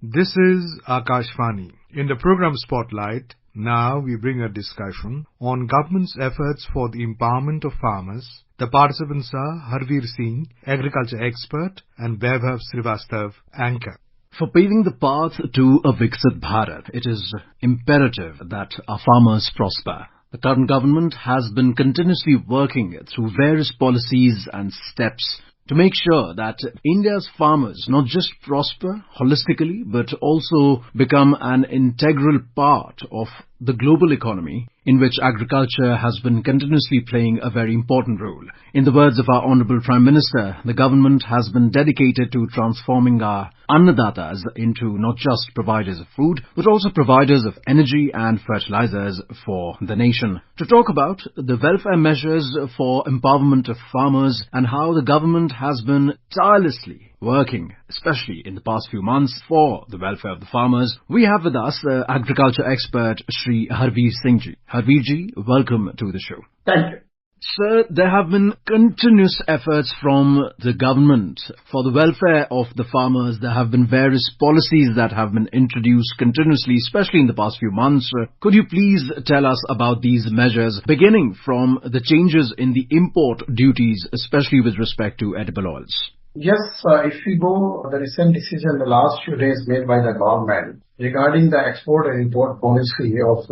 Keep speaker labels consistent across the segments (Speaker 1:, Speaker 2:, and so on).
Speaker 1: This is Akashvani. In the program Spotlight, now we bring a discussion on government's efforts for the empowerment of farmers. The participants are Harvir Singh, agriculture expert, and Vaibhav Srivastava, anchor.
Speaker 2: For paving the path to a Viksit Bharat, it is imperative that our farmers prosper. The current government has been continuously working through various policies and steps to make sure that India's farmers not just prosper holistically but also become an integral part of the global economy, in which agriculture has been continuously playing a very important role. In the words of our Honourable Prime Minister, the government has been dedicated to transforming our Annadatas into not just providers of food, but also providers of energy and fertilizers for the nation. To talk about the welfare measures for empowerment of farmers and how the government has been tirelessly working, especially in the past few months, for the welfare of the farmers, we have with us the agriculture expert Shri Harvir Singh ji. Harvir ji, welcome to the show.
Speaker 3: Thank you.
Speaker 2: Sir, there have been continuous efforts from the government for the welfare of the farmers. There have been various policies that have been introduced continuously, especially in the past few months. Could you please tell us about these measures, beginning from the changes in the import duties, especially with respect to edible oils?
Speaker 3: Yes, if we go the recent decision the last few days made by the government regarding the export and import policy of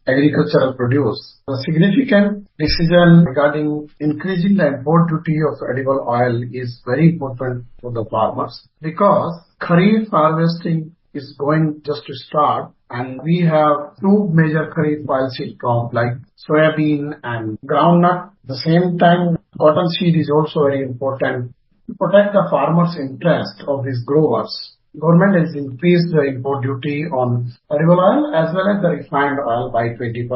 Speaker 3: agricultural produce, a significant decision regarding increasing the import duty of edible oil is very important for the farmers, because Kharif harvesting is going just to start, and we have two major Kharif oilseed crops like soybean and groundnut. At the same time, cotton seed is also very important. To protect the farmers' interest of these growers, government has increased the import duty on edible oil as well as the refined oil by 20%.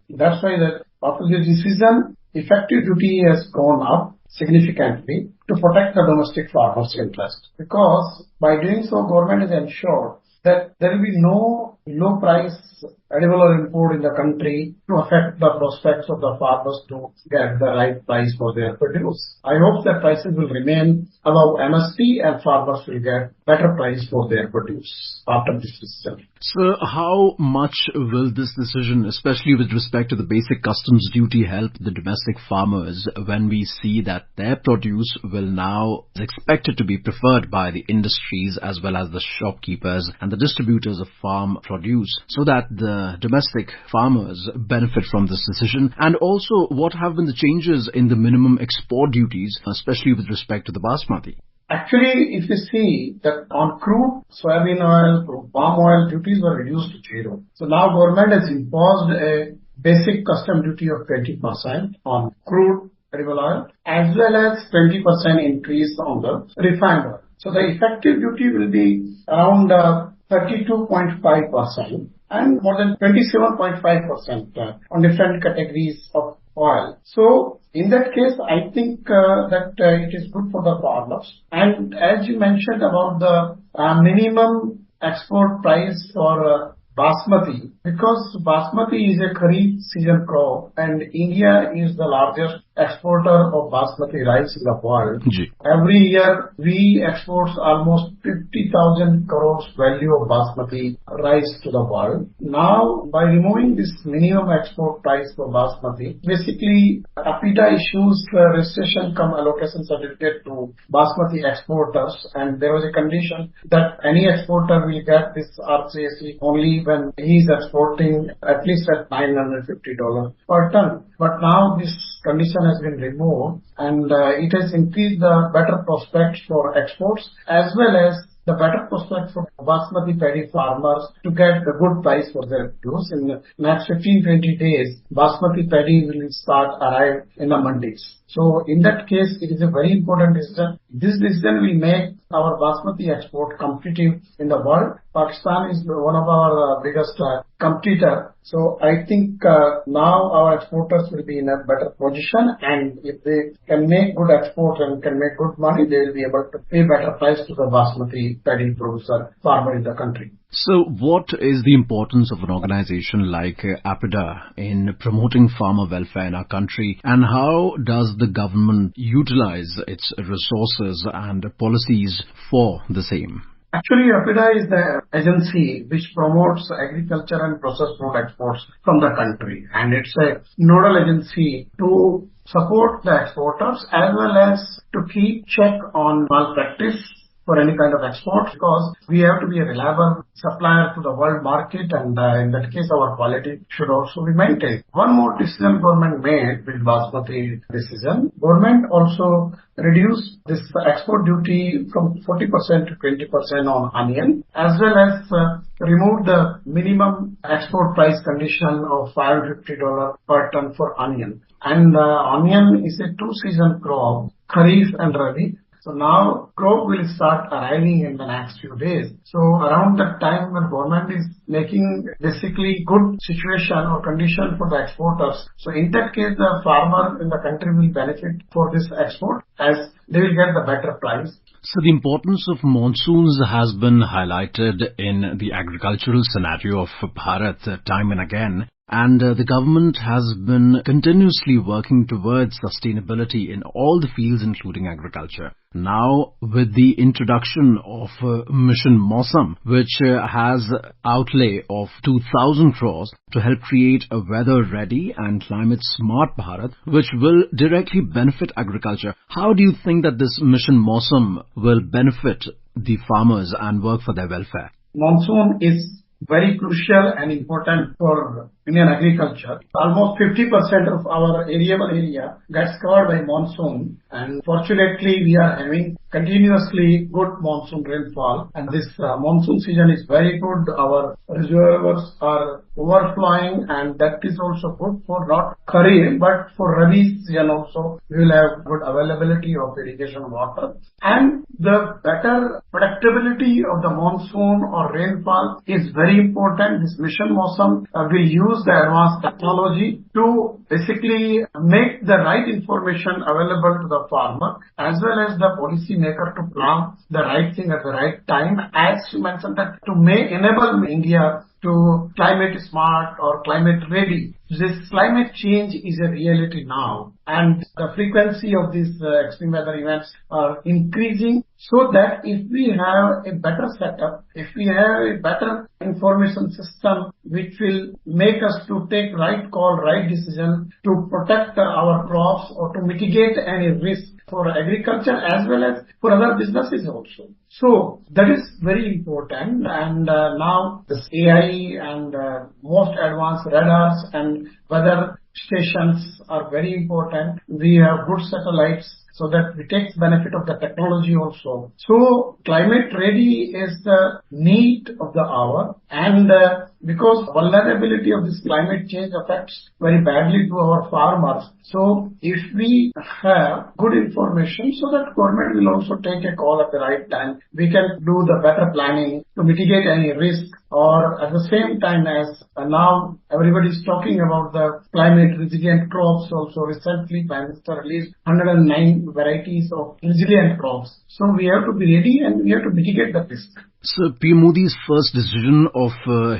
Speaker 3: That's why after the decision, effective duty has gone up significantly to protect the domestic farmers' interest. Because by doing so, government has ensured that there will be no low price edible oil import in the country to affect the prospects of the farmers to get the right price for their produce. I hope that prices will remain above MSP and farmers will get better price for their produce after this decision.
Speaker 2: Sir, how much will this decision, especially with respect to the basic customs duty, help the domestic farmers when we see that their produce will now is expected to be preferred by the industries as well as the shopkeepers and the distributors of farm produce, so that the domestic farmers benefit from this decision? And also, what have been the changes in the minimum export duties, especially with respect to the basmati?
Speaker 3: Actually, if you see that on crude, soybean oil, palm oil, duties were reduced to zero. So now government has imposed a basic custom duty of 20% on crude edible oil as well as 20% increase on the refined oil. So the effective duty will be around 32.5% and more than 27.5% on different categories of oil. So in that case, I think that it is good for the farmers. And as you mentioned about the minimum export price for basmati, because basmati is a Kharif season crop and India is the largest exporter of basmati rice in the world. Every year we export almost 50,000 crores value of basmati rice to the world. Now by removing this minimum export price for basmati, basically APIDA issues registration cum allocation certificate to basmati exporters, and there was a condition that any exporter will get this RCSC only when he is exporting at least at $950 per ton. But now this condition has been removed, and it has increased the better prospects for exports as well as the better prospect for basmati paddy farmers to get the good price for their produce. In the next 15-20 days, basmati paddy will start arrive in the mandis. So in that case, it is a very important decision. This decision will make our basmati export competitive in the world. Pakistan is one of our biggest competitor. So I think now our exporters will be in a better position, and if they can make good exports and can make good money, they will be able to pay better price to the basmati paddy producer farmer in the country.
Speaker 2: So what is the importance of an organization like APIDA in promoting farmer welfare in our country, and how does the government utilize its resources and policies for the same?
Speaker 3: Actually, APIDA is the agency which promotes agriculture and processed food exports from the country, and it's a nodal agency to support the exporters as well as to keep check on malpractice for any kind of export, because we have to be a reliable supplier to the world market, and in that case our quality should also be maintained. One more decision government made with Basmati decision. Government also reduced this export duty from 40% to 20% on onion, as well as removed the minimum export price condition of $550 per ton for onion. And onion is a two-season crop, Kharif and Rabi. So now crop will start arriving in the next few days. So around that time when government is making basically good situation or condition for the exporters. So in that case the farmer in the country will benefit for this export as they will get the better price.
Speaker 2: So the importance of monsoons has been highlighted in the agricultural scenario of Bharat time and again. And the government has been continuously working towards sustainability in all the fields, including agriculture. Now, with the introduction of Mission Monsoon, which has outlay of 2,000 crores to help create a weather-ready and climate-smart Bharat, which will directly benefit agriculture. How do you think that this Mission Monsoon will benefit the farmers and work for their welfare?
Speaker 3: Monsoon is very crucial and important for Indian agriculture. Almost 50% of our arable area gets covered by monsoon, and fortunately we are having continuously good monsoon rainfall, and this monsoon season is very good. Our reservoirs are overflowing, and that is also good for not Kharif but for Rabi season also. We will have good availability of irrigation water, and the better predictability of the monsoon or rainfall is very important. This Mission Monsoon will use the advanced technology to basically make the right information available to the farmer as well as the policy maker to plan the right thing at the right time. As you mentioned, that to may enable India to climate smart or climate ready. This climate change is a reality now, and the frequency of these extreme weather events are increasing, so that if we have a better setup, if we have a better information system which will make us to take right call, right decision to protect our crops or to mitigate any risk for agriculture as well as for other businesses also. So that is very important, and now this AI and most advanced radars and weather stations are very important. We have good satellites so that we take benefit of the technology also. So climate ready is the need of the hour, and because vulnerability of this climate change affects very badly to our farmers. So if we have good information, so that government will also take a call at the right time, we can do the better planning to mitigate any risk, or at the same time as now everybody is talking about the climate resilient crops also. Recently Prime Minister released 109 varieties of resilient crops. So we have to be ready and we have to mitigate the risk.
Speaker 2: So PM Modi's first decision of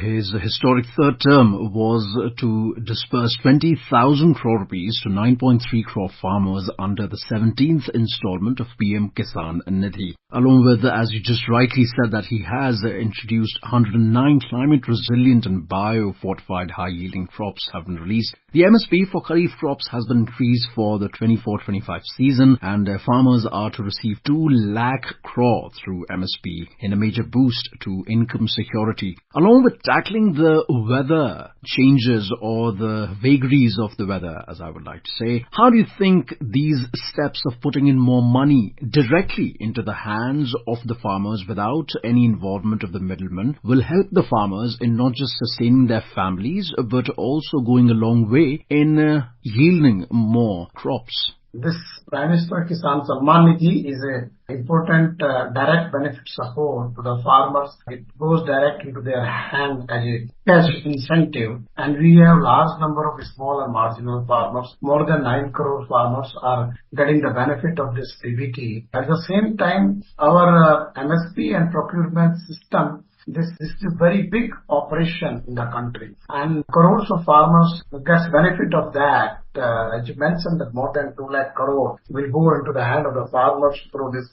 Speaker 2: his historic third term was to disperse 20,000 crore rupees to 9.3 crore farmers under the 17th installment of PM Kisan Nidhi. Along with, as you just rightly said, that he has introduced 109 climate resilient and bio-fortified high-yielding crops have been released. The MSP for Kharif crops has been increased for the 24-25 season, and farmers are to receive 2 lakh crore through MSP in a major boost to income security. Along with tackling the weather changes or the vagaries of the weather, as I would like to say, how do you think these steps of putting in more money directly into the hands of the farmers without any involvement of the middlemen will help the farmers in not just sustaining their families but also going a long way in yielding more crops?
Speaker 3: This Prime Minister Kisan Samman Nidhi is a important direct benefit support to the farmers. It goes direct into their hand as a cash incentive, and we have large number of small and marginal farmers. More than 9 crore farmers are getting the benefit of this DBT. At the same time, our MSP and procurement system this is a very big operation in the country, and crores of farmers get benefit of that. As you mentioned, that more than 2 lakh crore will go into the hand of the farmers through this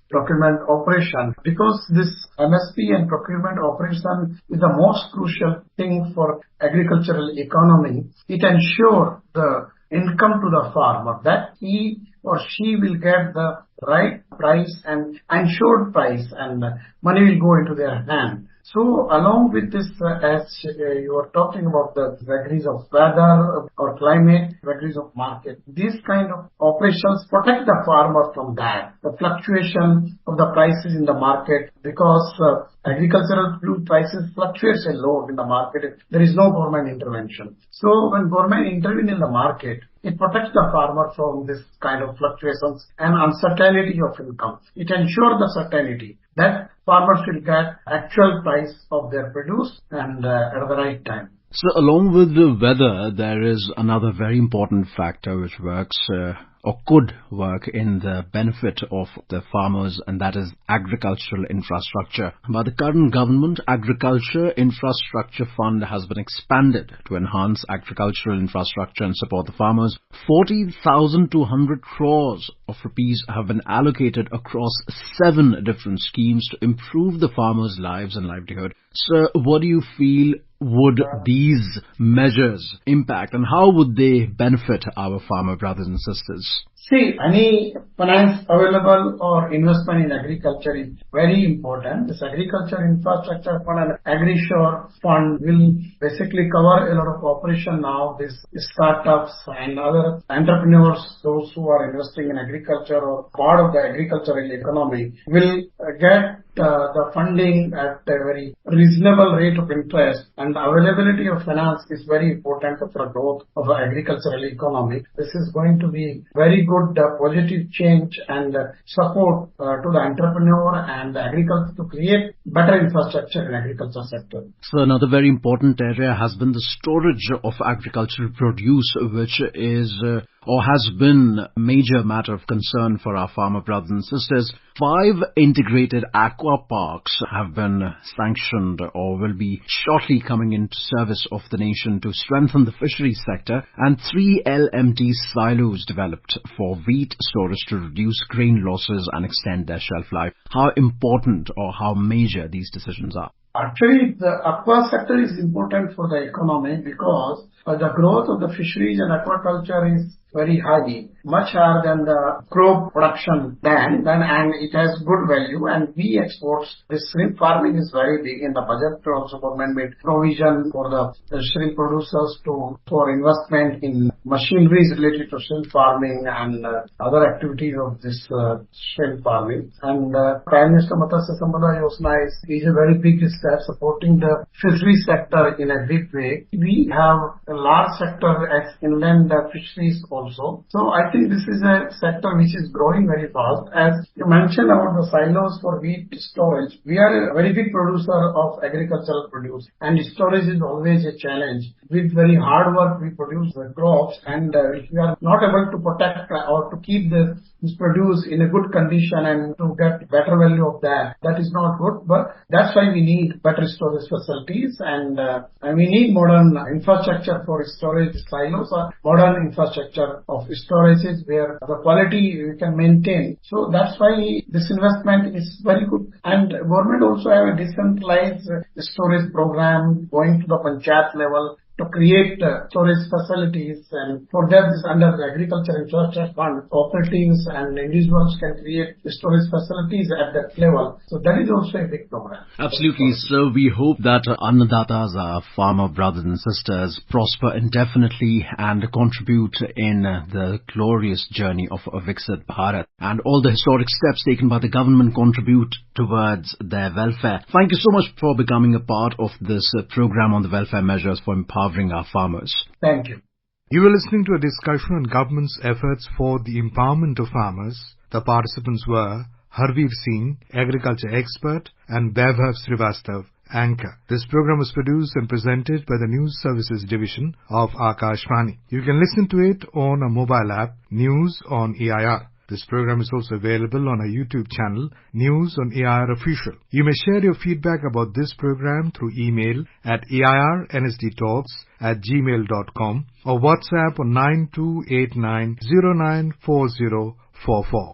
Speaker 3: procurement operation, because this MSP and procurement operation is the most crucial thing for agricultural economy. It ensures the income to the farmer, that he or she will get the right price and ensured price, and money will go into their hand. So along with this, as you were talking about the vagaries of weather or climate, vagaries of market, these kind of operations protect the farmer from that, the fluctuation of the prices in the market, because agricultural food prices fluctuates a lot in the market if there is no government intervention. So when government intervenes in the market, it protects the farmer from this kind of fluctuations and uncertainty of income. It ensures the certainty that farmers will get actual price of their produce and at the right time.
Speaker 2: So along with the weather, there is another very important factor which works or could work in the benefit of the farmers, and that is agricultural infrastructure. By the current government, Agriculture Infrastructure Fund has been expanded to enhance agricultural infrastructure and support the farmers. 40,200 crores of rupees have been allocated across 7 different schemes to improve the farmers' lives and livelihood. So what do you feel would these measures impact, and how would they benefit our farmer brothers and sisters?
Speaker 3: See, any finance available or investment in agriculture is very important. This agriculture infrastructure fund and AgriSure fund will basically cover a lot of operation now. These startups and other entrepreneurs, those who are investing in agriculture or part of the agricultural economy, will get the funding at a very reasonable rate of interest, and the availability of finance is very important for the growth of the agricultural economy. This is going to be very good positive change and support to the entrepreneur and the agriculture to create better infrastructure in agriculture sector.
Speaker 2: So another very important area has been the storage of agricultural produce, which is or has been a major matter of concern for our farmer brothers and sisters. 5 integrated aqua parks have been sanctioned or will be shortly coming into service of the nation to strengthen the fisheries sector, and 3 LMT silos developed for wheat storage to reduce grain losses and extend their shelf life. How important or how major these decisions are?
Speaker 3: Actually, the aqua sector is important for the economy because the growth of the fisheries and aquaculture is very high, much higher than the crop production and it has good value, and we exports. The shrimp farming is very big. In the budget also government made provision for the shrimp producers for investment in machineries related to shrimp farming and other activities of this shrimp farming. And Prime Minister Matsya Sampada Yojana is a very big step supporting the fishery sector in a big way. We have a large sector as inland fisheries also. So I think this is a sector which is growing very fast. As you mentioned about the silos for wheat storage, we are a very big producer of agricultural produce, and storage is always a challenge. With very hard work we produce the crops, and if we are not able to protect or to keep this produce in a good condition and to get better value of that is not good. But that's why we need better storage facilities, and we need modern infrastructure for storage silos or modern infrastructure of storages where the quality we can maintain. So that's why this investment is very good. And government also have a decentralized storage program going to the panchayat level to create storage facilities, and for that is under the Agriculture Infrastructure Fund, cooperatives and individuals can create storage facilities at that level. So that is also a big program.
Speaker 2: Absolutely. So we hope that Annadatas, our farmer brothers and sisters, prosper indefinitely and contribute in the glorious journey of Viksit Bharat, and all the historic steps taken by the government contribute towards their welfare. Thank you so much for becoming a part of this program on the welfare measures for empowering our farmers.
Speaker 3: Thank you.
Speaker 1: You were listening to a discussion on government's efforts for the empowerment of farmers. The participants were Harvir Singh, agriculture expert, and Vaibhav Srivastava, anchor. This program was produced and presented by the News Services Division of Akashvani. You can listen to it on a mobile app, News on EIR. This program is also available on our YouTube channel, News on AIR Official. You may share your feedback about this program through email at airnsdtalks@gmail.com or WhatsApp on 9289094044.